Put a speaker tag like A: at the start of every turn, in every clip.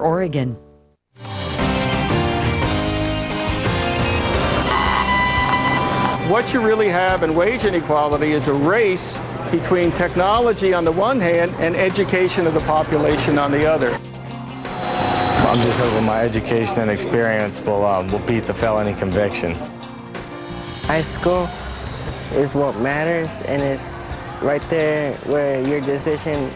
A: Oregon.
B: What you really have in wage inequality is a race between technology on the one hand and education of the population on the other.
C: I'm just hoping my education and experience will beat the felony conviction.
D: High school is what matters, and it's right there where your decision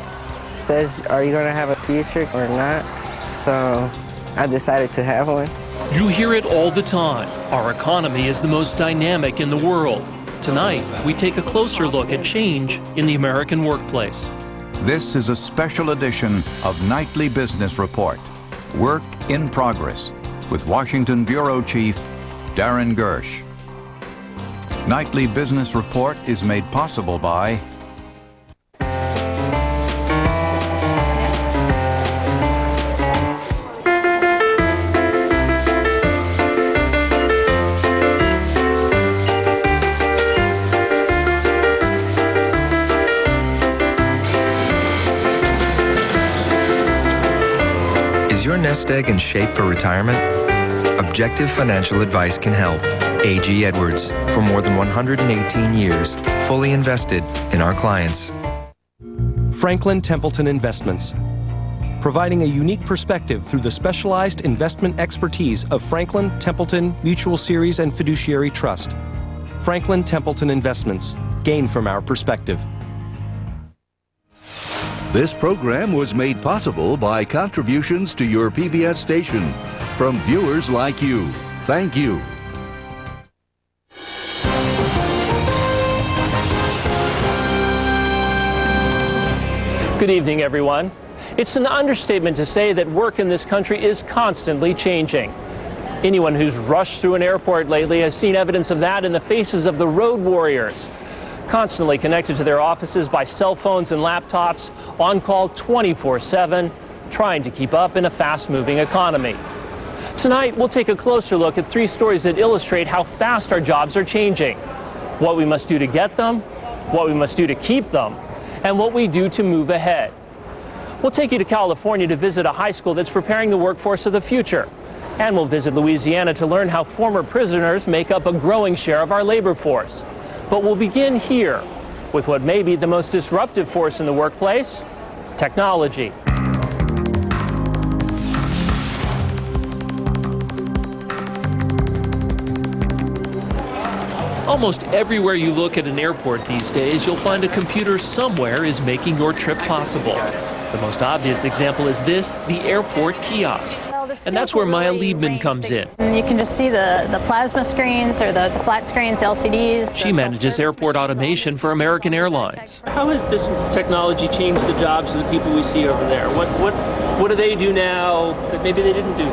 D: says, are you going to have a future or not? So I decided to have one.
E: You hear it all the time. Our economy is the most dynamic in the world. Tonight, we take a closer look at change in the American workplace.
F: This is a special edition of Nightly Business Report, Work in Progress, with Washington Bureau Chief Darren Gersh. Nightly Business Report is made possible by
G: Is your nest egg in shape for retirement? Objective financial advice can help. A.G. Edwards, for more than 118 years, fully invested in our clients.
H: Franklin Templeton Investments, providing a unique perspective through the specialized investment expertise of Franklin Templeton Mutual Series and Fiduciary Trust. Franklin Templeton Investments, gain from our perspective.
I: This program was made possible by contributions to your PBS station from viewers like you. Thank you.
E: Good evening, everyone. It's an understatement to say that work in this country is constantly changing. Anyone who's rushed through an airport lately has seen evidence of that in the faces of the road warriors, constantly connected to their offices by cell phones and laptops, on call 24/7, trying to keep up in a fast-moving economy. Tonight, we'll take a closer look at 3 stories that illustrate how fast our jobs are changing, what we must do to get them, what we must do to keep them, and what we do to move ahead. We'll take you to California to visit a high school that's preparing the workforce of the future. And we'll visit Louisiana to learn how former prisoners make up a growing share of our labor force. But we'll begin here with what may be the most disruptive force in the workplace: technology. Almost everywhere you look at an airport these days, you'll find a computer somewhere is making your trip possible. The most obvious example is this, the airport kiosk. And that's where Maya Liebman comes in.
J: You can just see the plasma screens or the flat screens, LCDs.
E: She manages airport automation for American Airlines. How has this technology changed the jobs of the people we see over there? What do they do now that maybe they didn't do?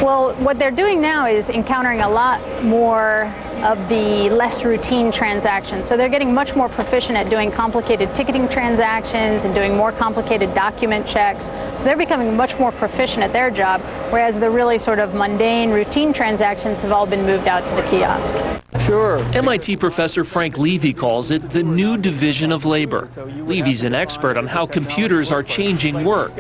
J: Well, what they're doing now is encountering a lot more of the less routine transactions. So they're getting much more proficient at doing complicated ticketing transactions and doing more complicated document checks. So they're becoming much more proficient at their job, whereas the really sort of mundane, routine transactions have all been moved out to the kiosk.
B: Sure.
E: MIT professor Frank Levy calls it the new division of labor. Levy's an expert on how computers are changing work.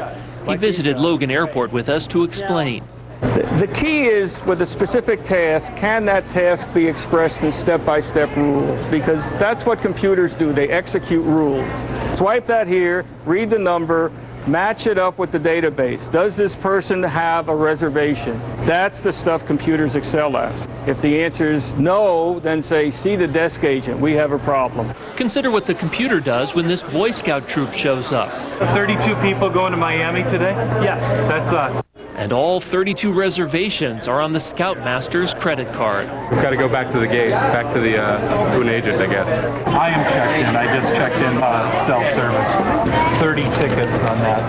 E: He visited Logan Airport with us to explain.
B: The key is, with a specific task, can that task be expressed in step-by-step rules? Because that's what computers do. They execute rules. Swipe that here, read the number, match it up with the database. Does this person have a reservation? That's the stuff computers excel at. If the answer is no, then say, see the desk agent. We have a problem.
E: Consider what the computer does when this Boy Scout troop shows up.
K: 32 people going to Miami today?
E: Yes.
K: That's us.
E: And all 32 reservations are on the Scoutmaster's credit card.
L: We've got to go back to the gate, back to the to an agent, I guess.
K: I am checked in. I just checked in self-service. 30 tickets on that.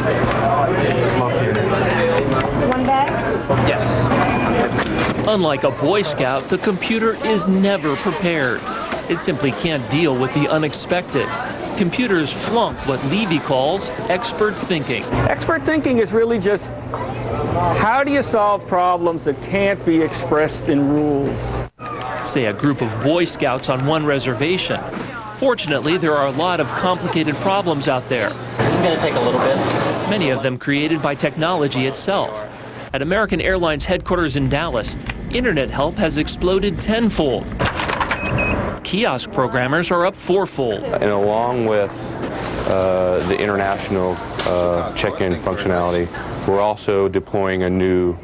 K: Located.
J: One bag?
E: Yes. Unlike a Boy Scout, the computer is never prepared. It simply can't deal with the unexpected. Computers flunk what Levy calls expert thinking.
B: Expert thinking is really just, how do you solve problems that can't be expressed in rules?
E: Say a group of Boy Scouts on one reservation. Fortunately, there are a lot of complicated problems out there.
M: This is going to take a little bit.
E: many of them created by technology itself. At American Airlines headquarters in Dallas, internet help has exploded tenfold. Kiosk programmers are up fourfold.
L: And along with the international check-in functionality, we're also deploying a new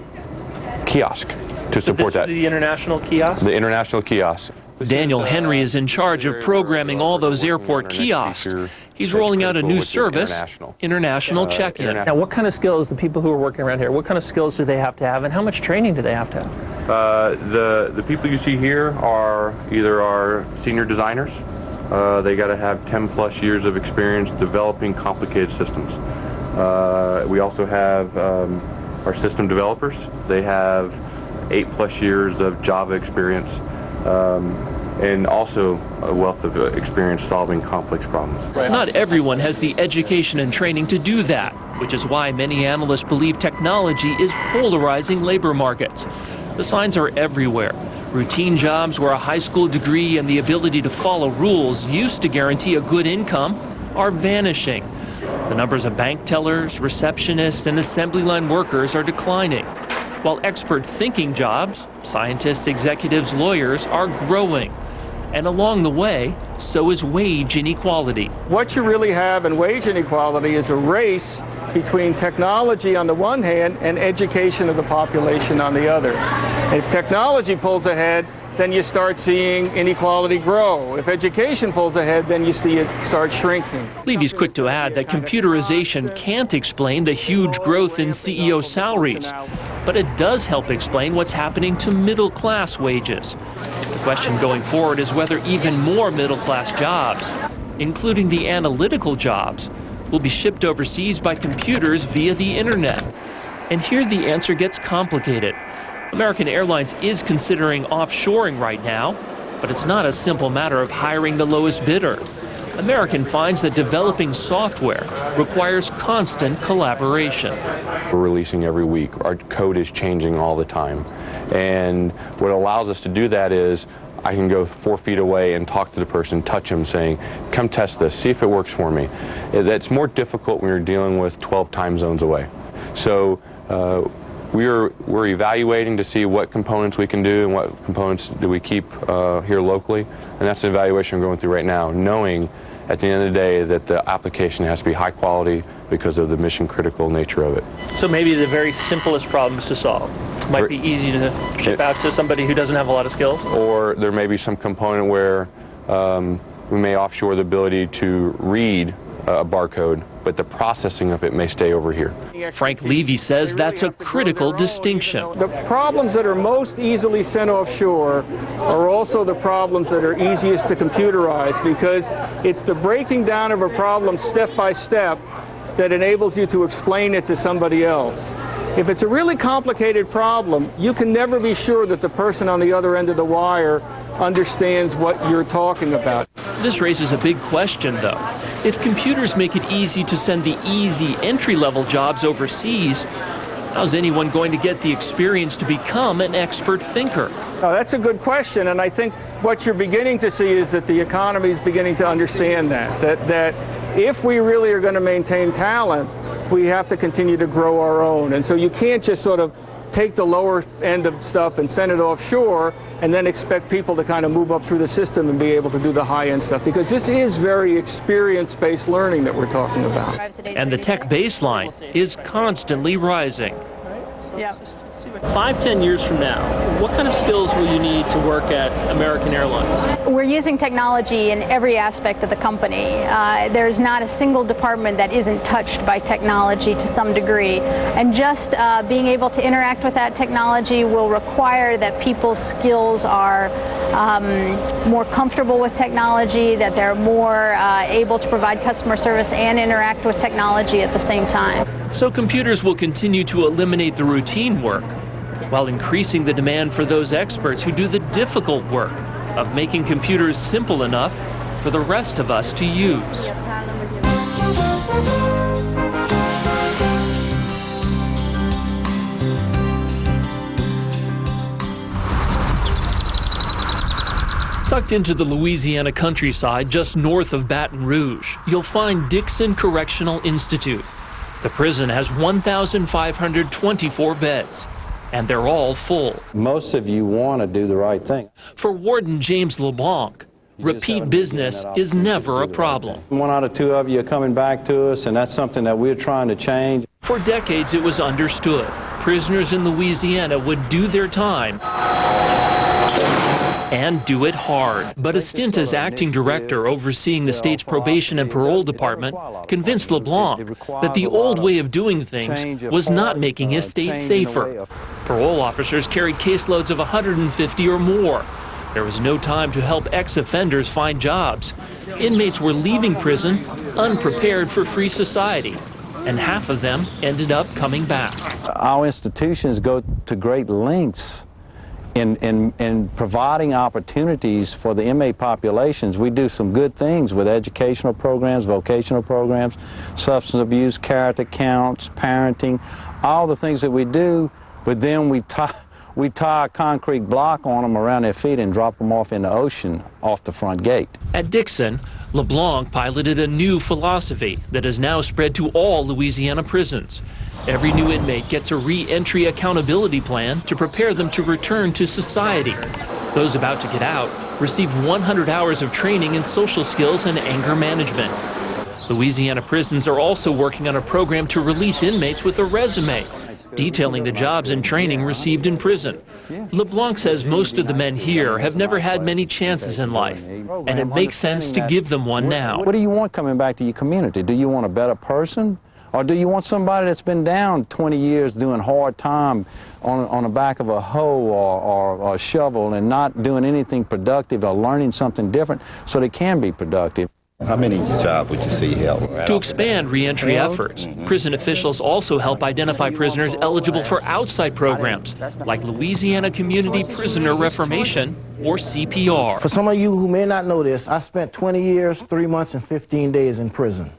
L: kiosk to support that.
E: The international kiosk?
L: The international kiosk.
E: Daniel Henry is in charge of programming all those airport kiosks. He's rolling out a new service, international check-in. Now, what kind of skills, the people who are working around here, what kind of skills do they have to have, and how much training do they have to have?
L: The people you see here are either our senior designers. They got to have 10 plus years of experience developing complicated systems. We also have our system developers. They have 8 plus years of Java experience. And also a wealth of experience solving complex problems.
E: Not everyone has the education and training to do that, which is why many analysts believe technology is polarizing labor markets. The signs are everywhere. Routine jobs where a high school degree and the ability to follow rules used to guarantee a good income are vanishing. The numbers of bank tellers, receptionists, and assembly line workers are declining, while expert thinking jobs, scientists, executives, lawyers, are growing. And along the way, so is wage inequality.
B: What you really have in wage inequality is a race between technology on the one hand and education of the population on the other. If technology pulls ahead, then you start seeing inequality grow. If education pulls ahead, then you see it start shrinking.
E: Levy's quick to add that computerization can't explain the huge growth in CEO salaries, but it does help explain what's happening to middle-class wages. The question going forward is whether even more middle-class jobs, including the analytical jobs, will be shipped overseas by computers via the internet. And here the answer gets complicated. American Airlines is considering offshoring right now, but it's not a simple matter of hiring the lowest bidder. American finds that developing software requires constant collaboration.
L: We're releasing every week. Our code is changing all the time. And what allows us to do that is I can go 4 feet away and talk to the person, touch them, saying, come test this, see if it works for me. That's more difficult when you're dealing with 12 time zones away. So we're evaluating to see what components we can do and what components do we keep here locally. And that's an evaluation we're going through right now, knowing at the end of the day that the application has to be high quality because of the mission critical nature of it.
E: So maybe the very simplest problems to solve might be easy to ship out to somebody who doesn't have a lot of skills?
L: Or there may be some component where we may offshore the ability to read a barcode, but the processing of it may stay over here.
E: Frank Levy says that's a critical distinction.
B: The problems that are most easily sent offshore are also the problems that are easiest to computerize, because it's the breaking down of a problem step by step that enables you to explain it to somebody else. If it's a really complicated problem, you can never be sure that the person on the other end of the wire understands what you're talking about.
E: This raises a big question, though. If computers make it easy to send the easy entry-level jobs overseas, how's anyone going to get the experience to become an expert thinker?
B: Now, that's a good question, and I think what you're beginning to see is that the economy is beginning to understand that if we really are going to maintain talent, we have to continue to grow our own. And so you can't just sort of take the lower end of stuff and send it offshore and then expect people to kind of move up through the system and be able to do the high-end stuff, because this is very experience-based learning that we're talking about.
E: And the tech baseline is constantly rising.
J: Yeah.
E: 5-10 years from now, what kind of skills will you need to work at American Airlines?
J: We're using technology in every aspect of the company. There's not a single department that isn't touched by technology to some degree. And just being able to interact with that technology will require that people's skills are more comfortable with technology, that they're more able to provide customer service and interact with technology at the same time.
E: So computers will continue to eliminate the routine work while increasing the demand for those experts who do the difficult work of making computers simple enough for the rest of us to use. Tucked into the Louisiana countryside just north of Baton Rouge, you'll find Dixon Correctional Institute. The prison has 1,524 beds, and they're all full.
A: Most of you want to do the right thing.
E: For Warden James LeBlanc, repeat business is never a problem.
A: One out of two of you are coming back to us, and that's something that we're trying to change.
E: For decades, it was understood prisoners in Louisiana would do their time and do it hard. But a stint as acting director overseeing the state's probation and parole department convinced LeBlanc that the old way of doing things was not making his state safer. Parole officers carried caseloads of 150 or more. There was no time to help ex-offenders find jobs. Inmates were leaving prison unprepared for free society, and half of them ended up coming back.
A: Our institutions go to great lengths in providing opportunities for the inmate populations. We do some good things with educational programs, vocational programs, substance abuse, character counts, parenting, all the things that we do, but then we tie a concrete block on them around their feet and drop them off in the ocean off the front gate.
E: At Dixon, LeBlanc piloted a new philosophy that has now spread to all Louisiana prisons. Every new inmate gets a re-entry accountability plan to prepare them to return to society. Those about to get out receive 100 hours of training in social skills and anger management. Louisiana prisons are also working on a program to release inmates with a resume, detailing the jobs and training received in prison. LeBlanc says most of the men here have never had many chances in life, and it makes sense to give them one now.
A: What do you want coming back to your community? Do you want a better person? Or do you want somebody that's been down 20 years doing hard time on the back of a hoe or a shovel and not doing anything productive or learning something different so they can be productive?
M: How many jobs would you see help?
E: To expand reentry efforts, prison officials also help identify prisoners eligible for outside programs like Louisiana Community Prisoner Reformation, or CPR.
N: For some of you who may not know this, I spent 20 years, 3 months, and 15 days in prison.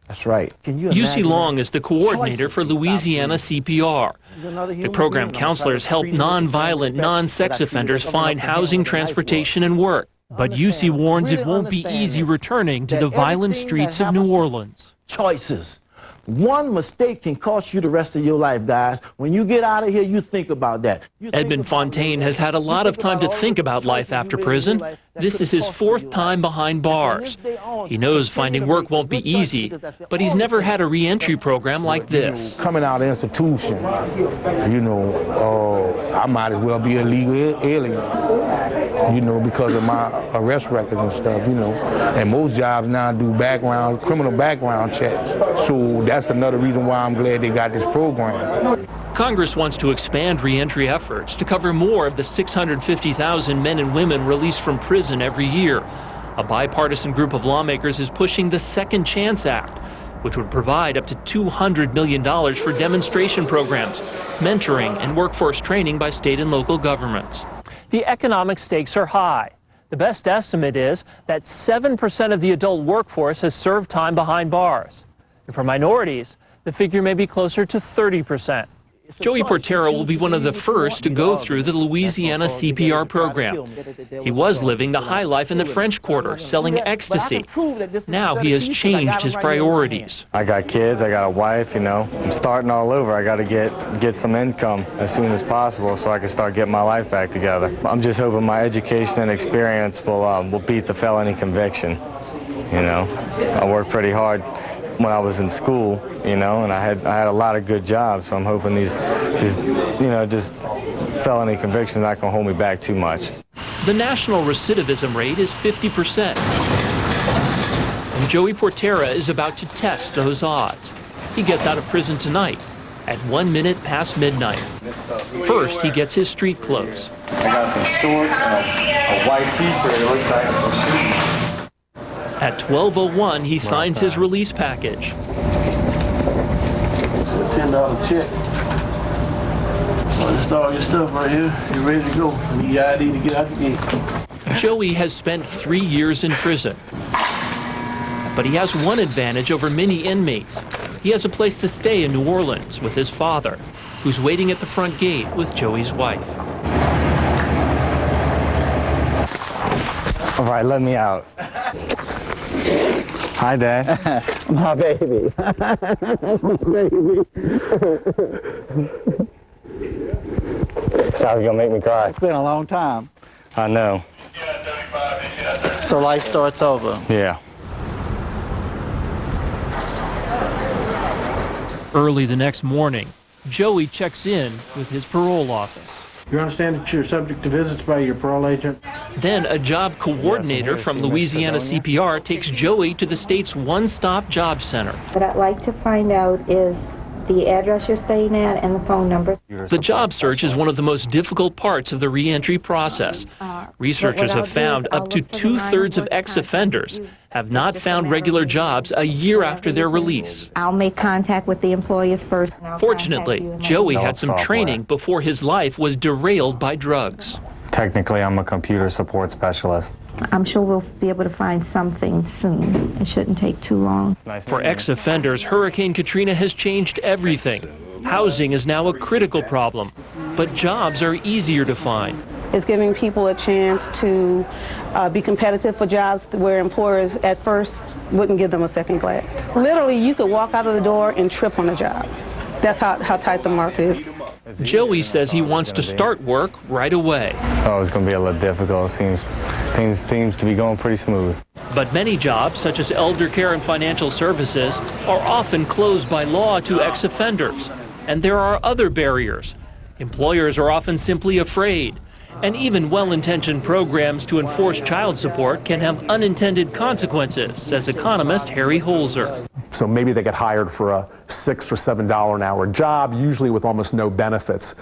N: That's right. Can you
E: UC Long is the coordinator for Louisiana CPR. The program counselors help nonviolent, non-sex offenders find housing, transportation, and work. But UC warns it won't be easy returning to the violent streets of New Orleans.
N: Choices. One mistake can cost you the rest of your life, guys. When you get out of here, you think about that.
E: Edmund Fontaine has had a lot of time to think about life after prison. This is his 4th time behind bars. He knows finding work won't be easy, but he's never had a reentry program like this.
O: Coming out of the institution, you know, I might as well be a legal alien, you know, because of my arrest records and stuff, you know. And most jobs now do criminal background checks. So that's another reason why I'm glad they got this program.
E: Congress wants to expand reentry efforts to cover more of the 650,000 men and women released from prison every year. A bipartisan group of lawmakers is pushing the Second Chance Act, which would provide up to $200 million for demonstration programs, mentoring, and workforce training by state and local governments. The economic stakes are high. The best estimate is that 7% of the adult workforce has served time behind bars. And for minorities, the figure may be closer to 30%. Joey Portera will be one of the first to go through the Louisiana CPR program. He was living the high life in the French Quarter, selling ecstasy. Now he has changed his priorities.
C: I got kids, I got a wife, you know. I'm starting all over. I got to get some income as soon as possible so I can start getting my life back together. I'm just hoping my education and experience will beat the felony conviction. You know, I worked pretty hard when I was in school, you know, and I had a lot of good jobs, so I'm hoping these you know, just felony convictions not gonna hold me back too much.
E: The national recidivism rate is 50%. And Joey Portera is about to test those odds. He gets out of prison tonight at 1 minute past midnight. First, he gets his street clothes.
C: I got some shorts and a white t-shirt, it looks like, and some shoes.
E: At 12:01, he signs his release package.
P: It's a $10 check. Well, this is all your stuff right here. You're ready to go. You need your ID to get out the gate.
E: Joey has spent 3 years in prison. But he has one advantage over many inmates. He has a place to stay in New Orleans with his father, who's waiting at the front gate with Joey's wife.
C: All right, let me out. Hi, Dad.
N: My baby. My baby.
C: Sorry, you're gonna make me cry.
N: It's been a long time.
C: I know.
N: So life starts over.
C: Yeah.
E: Early the next morning, Joey checks in with his parole office.
P: You understand that you're subject to visits by your parole agent?
E: Then a job coordinator from Louisiana CPR takes Joey to the state's one-stop job center.
Q: What I'd like to find out is the address you're staying at and the phone number.
E: The job search is one of the most difficult parts of the reentry process. Researchers have found up to 2/3 of ex-offenders have not found regular jobs a year after their release.
Q: I'll make contact with the employers first.
E: Fortunately, Joey had some training before his life was derailed by drugs.
C: Technically, I'm a computer support specialist.
Q: I'm sure we'll be able to find something soon. It shouldn't take too long.
E: For ex-offenders, Hurricane Katrina has changed everything. Housing is now a critical problem, but jobs are easier to find.
R: It's giving people a chance to be competitive for jobs where employers at first wouldn't give them a second glance. Literally, you could walk out of the door and trip on a job. That's how tight the market is.
E: Joey says he wants to start work right away.
C: Oh, it's going to be a little difficult. Things seems to be going pretty smooth.
E: But many jobs, such as elder care and financial services, are often closed by law to ex-offenders. And there are other barriers. Employers are often simply afraid. And even well-intentioned programs to enforce child support can have unintended consequences, says economist Harry Holzer.
S: So maybe they get hired for a $6 or $7 an hour job, usually with almost no benefits.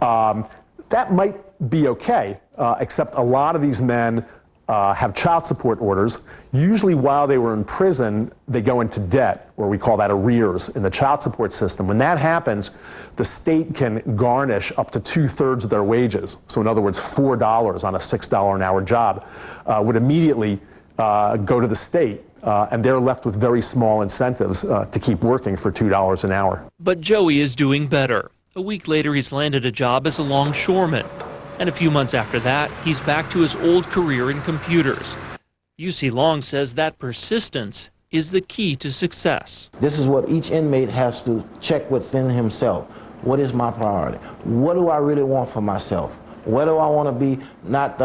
S: That might be okay, except a lot of these men have child support orders. Usually while they were in prison, they go into debt, or we call that arrears in the child support system. When that happens, the state can garnish up to 2/3 of their wages. So in other words, $4 on a $6 an hour job would immediately go to the state, and they're left with very small incentives to keep working for $2 an hour.
E: But Joey is doing better. A week later, he's landed a job as a longshoreman. And a few months after that, he's back to his old career in computers. UC Long says that persistence is the key to success.
N: This is what each inmate has to check within himself. What is my priority? What do I really want for myself? Where do I want to be, not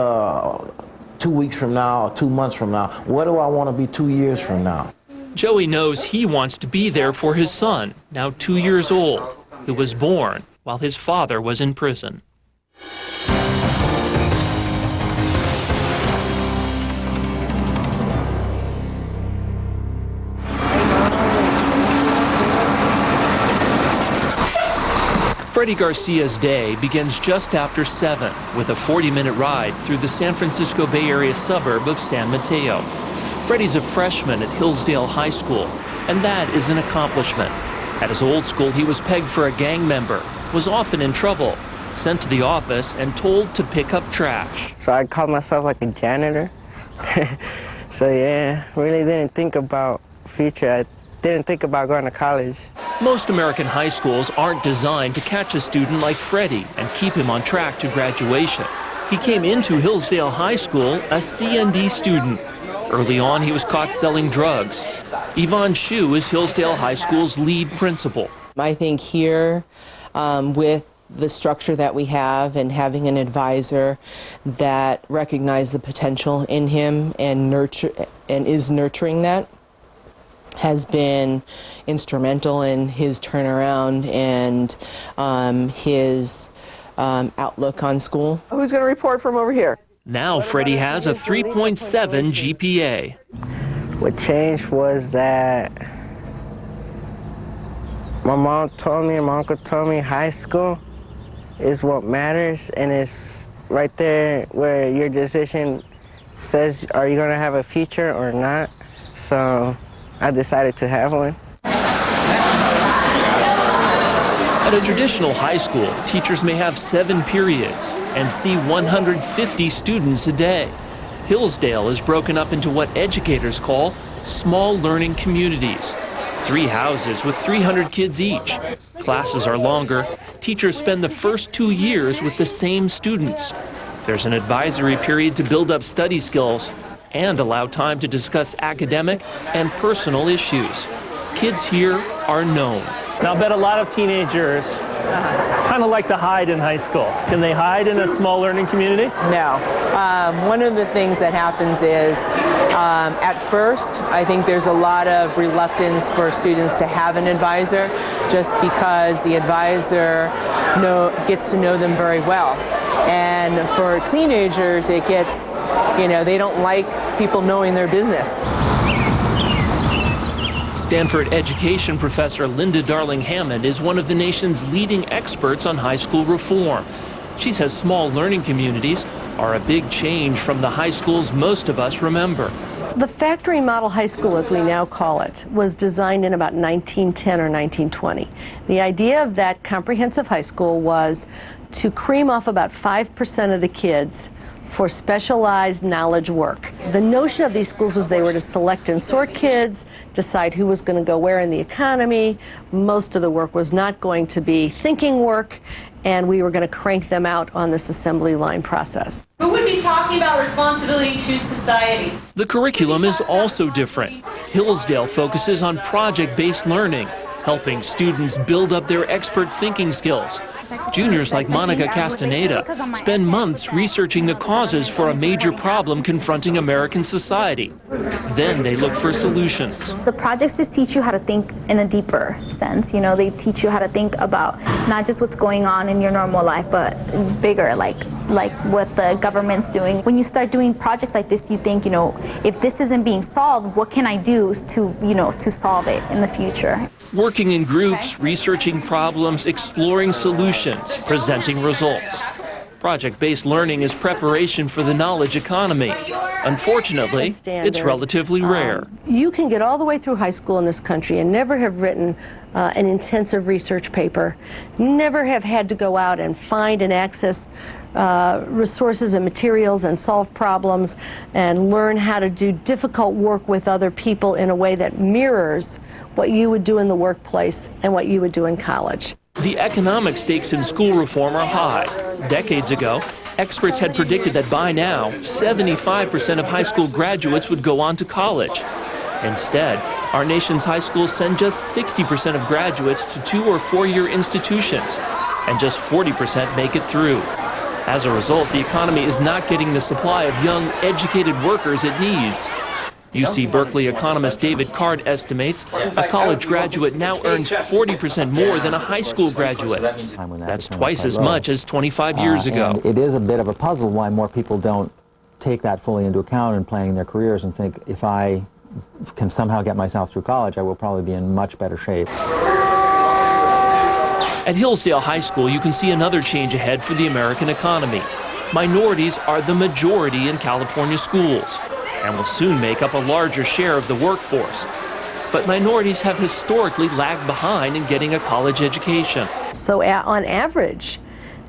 N: 2 weeks from now or 2 months from now? Where do I want to be 2 years from now?
E: Joey knows he wants to be there for his son, now 2 years old, who was born while his father was in prison. Freddie Garcia's day begins just after 7 with a 40-minute ride through the San Francisco Bay Area suburb of San Mateo. Freddie's a freshman at Hillsdale High School, and that is an accomplishment. At his old school, he was pegged for a gang member, was often in trouble, sent to the office and told to pick up trash.
D: So I called myself like a janitor. So yeah, really didn't think about future. I didn't think about going to college.
E: Most American high schools aren't designed to catch a student like Freddie and keep him on track to graduation. He came into Hillsdale High School a CND student. Early on, he was caught selling drugs. Yvonne Shue is Hillsdale High School's lead principal.
T: I think here, with the structure that we have and having an advisor that recognized the potential in him and is nurturing that, has been instrumental in his turnaround and his outlook on school.
U: Who's going to report from over here?
E: Now Freddie has a 3.7 GPA.
D: What changed was that my mom told me and my uncle told me high school is what matters, and it's right there where your decision says, are you going to have a future or not? So I decided to have one.
E: At a traditional high school, teachers may have 7 periods and see 150 students a day. Hillsdale is broken up into what educators call small learning communities. 3 houses with 300 kids each. Classes are longer. Teachers spend the first 2 years with the same students. There's an advisory period to build up study skills and allow time to discuss academic and personal issues. Kids here are known. Now, I bet a lot of teenagers kind of like to hide in high school. Can they hide in a small learning community?
T: No. One of the things that happens is, at first, I think there's a lot of reluctance for students to have an advisor, just because the advisor gets to know them very well. And for teenagers, it gets, they don't like people knowing their business.
E: Stanford education professor Linda Darling-Hammond is one of the nation's leading experts on high school reform. She says small learning communities are a big change from the high schools most of us remember.
U: The factory model high school, as we now call it, was designed in about 1910 or 1920. The idea of that comprehensive high school was to cream off about 5% of the kids for specialized knowledge work. The notion of these schools was they were to select and sort kids, decide who was going to go where in the economy. Most of the work was not going to be thinking work, and we were going to crank them out on this assembly line process.
V: Who would be talking about responsibility to society?
E: The curriculum is also different. Hillsdale focuses on project-based learning, helping students build up their expert thinking skills. Juniors like Monica Castaneda spend months researching the causes for a major problem confronting American society. Then they look for solutions.
W: The projects just teach you how to think in a deeper sense. They teach you how to think about not just what's going on in your normal life, but bigger, like what the government's doing. When you start doing projects like this, you think, if this isn't being solved, what can I do to solve it in the future?
E: Working in groups, researching problems, exploring solutions, presenting results. Project-based learning is preparation for the knowledge economy. Unfortunately, it's relatively rare.
U: You can get all the way through high school in this country and never have written an intensive research paper, never have had to go out and find and access resources and materials and solve problems and learn how to do difficult work with other people in a way that mirrors what you would do in the workplace and what you would do in college.
E: The economic stakes in school reform are high. Decades ago, experts had predicted that by now, 75% of high school graduates would go on to college. Instead, our nation's high schools send just 60% of graduates to 2- or 4-year institutions, and just 40% make it through. As a result, the economy is not getting the supply of young, educated workers it needs. UC Berkeley economist David Card estimates a college graduate now earns 40% more than a high school graduate. That's twice as much as 25 years ago.
X: And it is a bit of a puzzle why more people don't take that fully into account in planning their careers and think, if I can somehow get myself through college, I will probably be in much better shape.
E: At Hillsdale High School, you can see another change ahead for the American economy. Minorities are the majority in California schools and will soon make up a larger share of the workforce. But minorities have historically lagged behind in getting a college education.
U: So on average,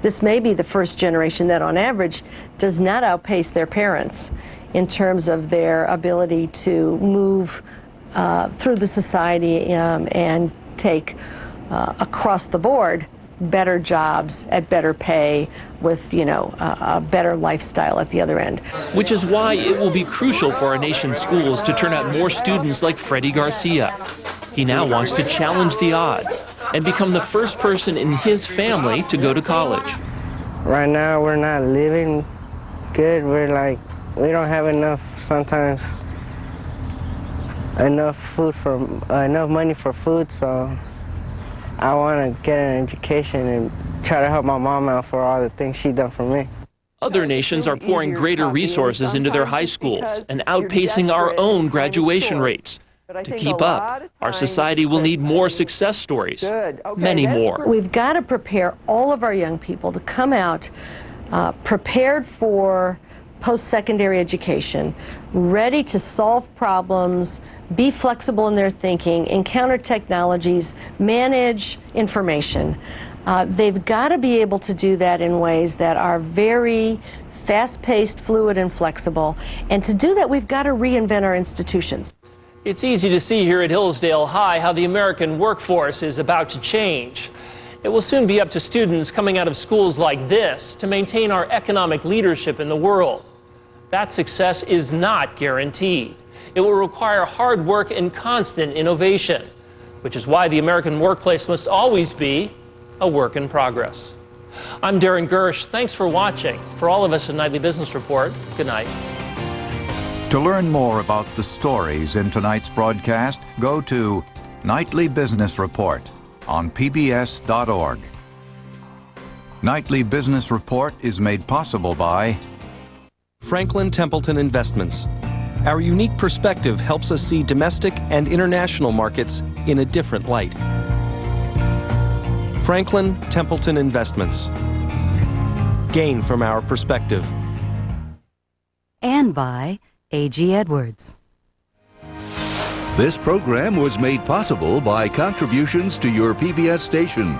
U: this may be the first generation that on average does not outpace their parents in terms of their ability to move through the society and take across the board better jobs at better pay with, a better lifestyle at the other end.
E: Which is why it will be crucial for our nation's schools to turn out more students like Freddie Garcia. He now wants to challenge the odds and become the first person in his family to go to college.
D: Right now, we're not living good. We don't have sometimes enough money for food, so I want to get an education and try to help my mom out for all the things she's done for me.
E: Other nations are pouring greater resources into their high schools and outpacing our own graduation rates. To keep up, our society will need more success stories, many more.
U: We've got to prepare all of our young people to come out prepared for post-secondary education, ready to solve problems, be flexible in their thinking, encounter technologies, manage information. They've got to be able to do that in ways that are very fast-paced, fluid, and flexible. And to do that, we've got to reinvent our institutions.
E: It's easy to see here at Hillsdale High how the American workforce is about to change. It will soon be up to students coming out of schools like this to maintain our economic leadership in the world. that success is not guaranteed. It will require hard work and constant innovation, which is why the American workplace must always be a work in progress. I'm Darren Gersh. Thanks for watching. For all of us at Nightly Business Report, good night.
F: To learn more about the stories in tonight's broadcast, go to Nightly Business Report on PBS.org. Nightly Business Report is made possible by
G: Franklin Templeton Investments. Our unique perspective helps us see domestic and international markets in a different light. Franklin Templeton Investments. Gain from our perspective.
H: And by A.G. Edwards.
I: This program was made possible by contributions to your PBS station.